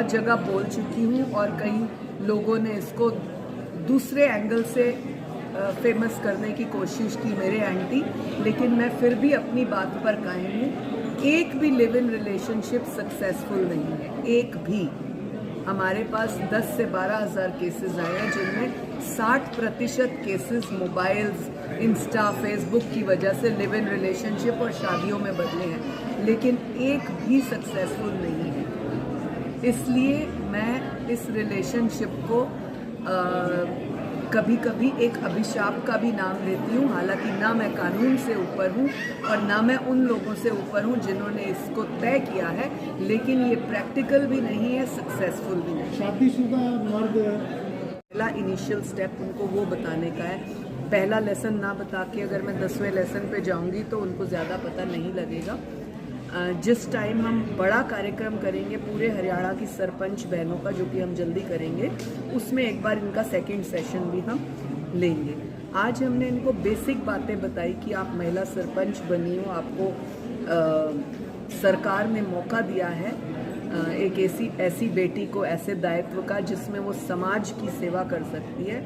बहुत जगह बोल चुकी हूँ और कई लोगों ने इसको दूसरे एंगल से फेमस करने की कोशिश की मेरे एंटी, लेकिन मैं फिर भी अपनी बात पर कायम हूँ। एक भी लिव इन रिलेशनशिप सक्सेसफुल नहीं है, एक भी। हमारे पास 10 से 12,000 केसेस आए हैं, जिनमें 60% केसेस मोबाइल्स, इंस्टा, फेसबुक की वजह से लिव इन रिलेशनशिप और शादियों में बदले हैं, लेकिन एक भी सक्सेसफुल नहीं है। इसलिए मैं इस रिलेशनशिप को कभी कभी एक अभिशाप का भी नाम लेती हूँ। हालांकि ना मैं कानून से ऊपर हूँ और ना मैं उन लोगों से ऊपर हूँ जिन्होंने इसको तय किया है, लेकिन ये प्रैक्टिकल भी नहीं है, सक्सेसफुल भी नहीं। शादीशुदा मर्द पहला इनिशियल स्टेप उनको वो बताने का है। पहला लेसन ना बता के अगर मैं 10वें लेसन पे जाऊंगी तो उनको ज़्यादा पता नहीं लगेगा। जिस टाइम हम बड़ा कार्यक्रम करेंगे पूरे हरियाणा की सरपंच बहनों का, जो कि हम जल्दी करेंगे, उसमें एक बार इनका सेकंड सेशन भी हम लेंगे। आज हमने इनको बेसिक बातें बताई कि आप महिला सरपंच बनी हो, आपको सरकार ने मौका दिया है एक ऐसी बेटी को ऐसे दायित्व का जिसमें वो समाज की सेवा कर सकती है,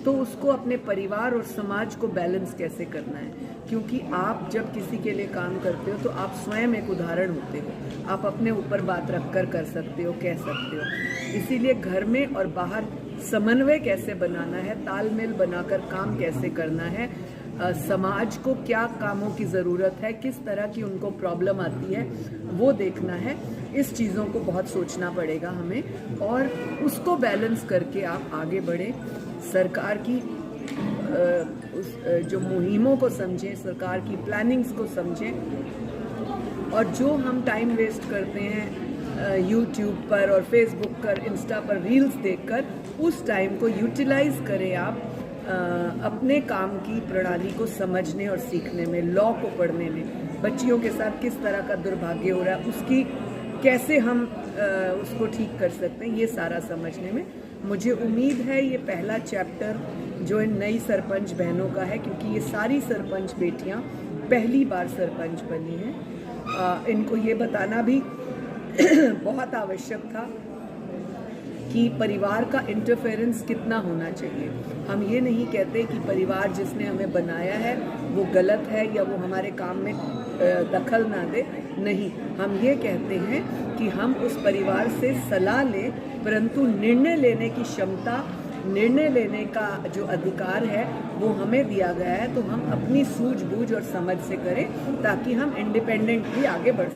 तो उसको अपने परिवार और समाज को बैलेंस कैसे करना है। क्योंकि आप जब किसी के लिए काम करते हो तो आप स्वयं एक उदाहरण होते हो, आप अपने ऊपर बात रखकर कर सकते हो, कह सकते हो। इसीलिए घर में और बाहर समन्वय कैसे बनाना है, तालमेल बनाकर काम कैसे करना है, समाज को क्या कामों की ज़रूरत है, किस तरह की उनको प्रॉब्लम आती है, वो देखना है। इस चीज़ों को बहुत सोचना पड़ेगा हमें और उसको बैलेंस करके आप आगे बढ़ें। सरकार की जो मुहिमों को समझें, सरकार की प्लानिंग्स को समझें, और जो हम टाइम वेस्ट करते हैं यूट्यूब पर और फेसबुक पर, इंस्टा पर रील्स देखकर, उस टाइम को यूटिलाइज करें आप अपने काम की प्रणाली को समझने और सीखने में, लॉ को पढ़ने में। बच्चियों के साथ किस तरह का दुर्भाग्य हो रहा है, उसकी कैसे हम उसको ठीक कर सकते हैं, ये सारा समझने में। मुझे उम्मीद है ये पहला चैप्टर जो इन नई सरपंच बहनों का है, क्योंकि ये सारी सरपंच बेटियां पहली बार सरपंच बनी हैं। इनको ये बताना भी बहुत आवश्यक था कि परिवार का इंटरफेरेंस कितना होना चाहिए। हम ये नहीं कहते कि परिवार जिसने हमें बनाया है वो गलत है या वो हमारे काम में दखल ना दे, नहीं। हम ये कहते हैं कि हम उस परिवार से सलाह लें, परंतु निर्णय लेने की क्षमता, निर्णय लेने का जो अधिकार है वो हमें दिया गया है, तो हम अपनी सूझबूझ और समझ से करें ताकि हम इंडिपेंडेंटली आगे बढ़ सकें।